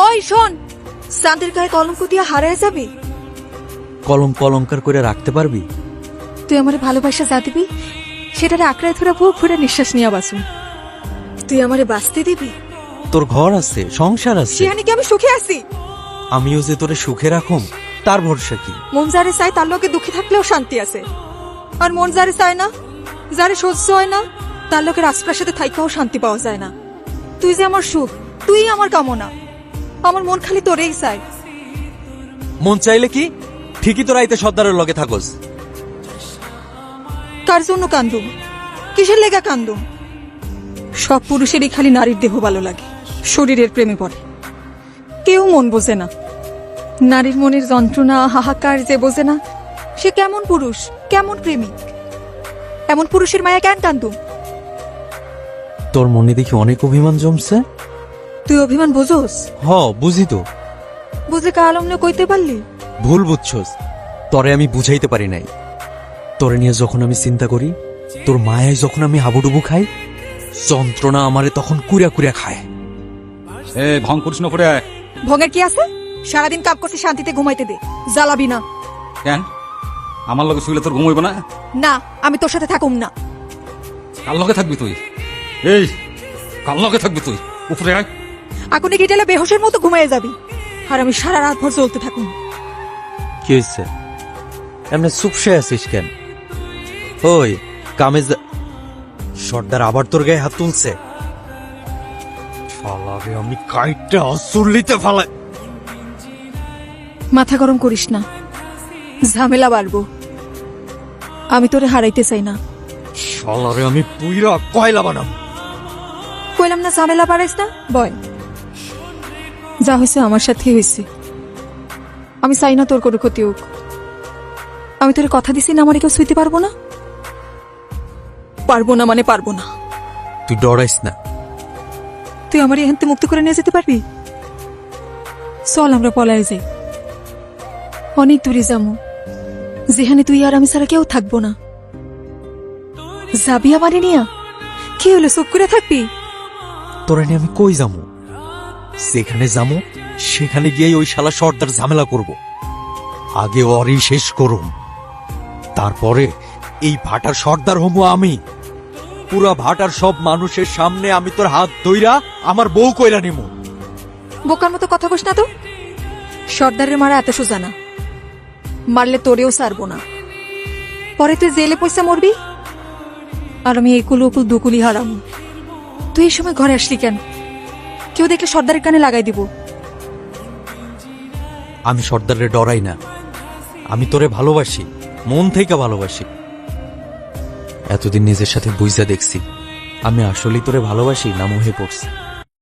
ওই শোন, চাঁদের গায়ে কলঙ্ক দিয়ে হারায় যাবি। কলঙ্ক অলঙ্কার করে রাখতে পারবি? তুই আমারে ভালোবাসা যা দিবি সেটারে আঁকড়ায় ধরে বুক ভরে নিঃশ্বাস নিয়ে বাঁচুন। তুই আমারে বাঁচতে দিবি। তোর ঘর আছে, সংসার আছে, সেখানে কি আমি সুখে আছি? আমিও যে তোরে সুখে রাখুম তার ভরসা কি? মন যারে চায় তার লোকে দুঃখে থাকলেও শান্তি আছে, আর মন যারে চায় না, যারে সহ্য হয় না, তার লোকে রাজপ্রাসাদে থাইকাও শান্তি পাওয়া যায় না। তুই যে আমার সুখ, তুই আমার কামনা, আমার মন খালি তোরেই চায়। মন চাইলে কি ঠিকই তোরা আইতে সর্দারের লগে থাকস। কার জন্য কান্দুম? কিসের লেগা কান্দুম? সব পুরুষেরই খালি নারীর দেহ ভালো লাগে, শরীরের প্রেমে পড়ে। কেউ মন বোঝে না, নারীর মনের যন্ত্রণা হাহাকার যে বোঝে না, সে কেমন পুরুষ, কেমন প্রেমিক? এমন পুরুষের মায়া কেন কান্দুম? তোর মনে দেখি অনেক অভিমান জমছে। তুই অভিমান বোঝোস? হ, বুঝি তো। বুঝে কা আলমনে কইতে পারলি? ভুল বুঝছস, তরে আমি বুঝাইতে পারি নাই। তোরে নিয়ে যখন আমি চিন্তা করি, তোর মায়ায় যখন আমি হাবুডুবু খাই, যন্ত্রণা আমারে তখন কুড়া কুড়া খায়। এ ভং করিস না করে। ভঙ্গের কি আছে? সারাদিন কাপ করতে শান্তিতে ঘুমাইতে দে, জ্বালাবি না। কেন আমার লগে শুইলে তোর ঘুমাইব না? না, আমি তোর সাথে থাকুম না। কার লগে থাকবি তুই? এই কার লগে থাকবি তুই? উপরে আয়। আগুনে গিটেলে বেহোশের মতো ঘুমাইয়ে যাবি, আর আমি সারা রাত ভর জ্বলতে থাকুম। কি হয়েছে? এমনি চুপসে আছিস কেন? ওই কামেজ সর্দার আবার তোর গায়ে হাত তুলছে। শালারে আমি কাইটটা অসুরলিতে ফালাই। মাথা গরম করিস না, ঝামেলা বাড়বো। আমি তোরে হারাইতে চাই না। শালারে আমি পুইরা কয়লা বানাম। কইলাম না ঝামেলা বাড়াইস না, বয়। যা হয়েছে আমার সাথে হয়েছে, আমি চাই না তোর কোনো ক্ষতি হোক। আমি তোর কথা দিছি না আমার কেউ শুইতে পারবো না। পারবো না মানে পারবো না। তুই ডরাইস না। তুই আমার এখান থেকে মুক্ত করে নিয়ে যেতে পারবি? চল আমরা পলায় যাই, অনেক দূরে যাবো, যেখানে তুই আর আমি ছাড়া কেউ থাকবো না। যাবি আমারে নিয়া? কি হলো, চুপ করে থাকবি? তোরা নিয়ে আমি কই যাবো? যেখানে যাবো সেখানে গিয়ে ওই শালা সর্দার ঝামেলা করব। আগে ওরই শেষ করুম, তারপরে এই ভাটার সর্দার হমু আমি। পুরা ভাটার সব মানুষের সামনে আমি তোর হাত ধইরা আমার বউ কইরা নিমু। বোকার মতো কথা কস না তো। সর্দারের মারা এত সোজা না, মারলে তোরেও সারবো না। পরে তুই জেলে পয়সা মরবি, আর আমি একুল উকুল দুকুলি হারাম। তুই এই সময় ঘরে আসলি কেন? কেউ দেখলে সর্দারের কানে লাগাই দিব। আমি সর্দারে ডরাই না, আমি তোরে ভালোবাসি, মন থেকে ভালোবাসি। এতদিন নিজের সাথে বুঝা দেখছি আমি আসলেই তোরে ভালোবাসি না মোহে পড়ছি।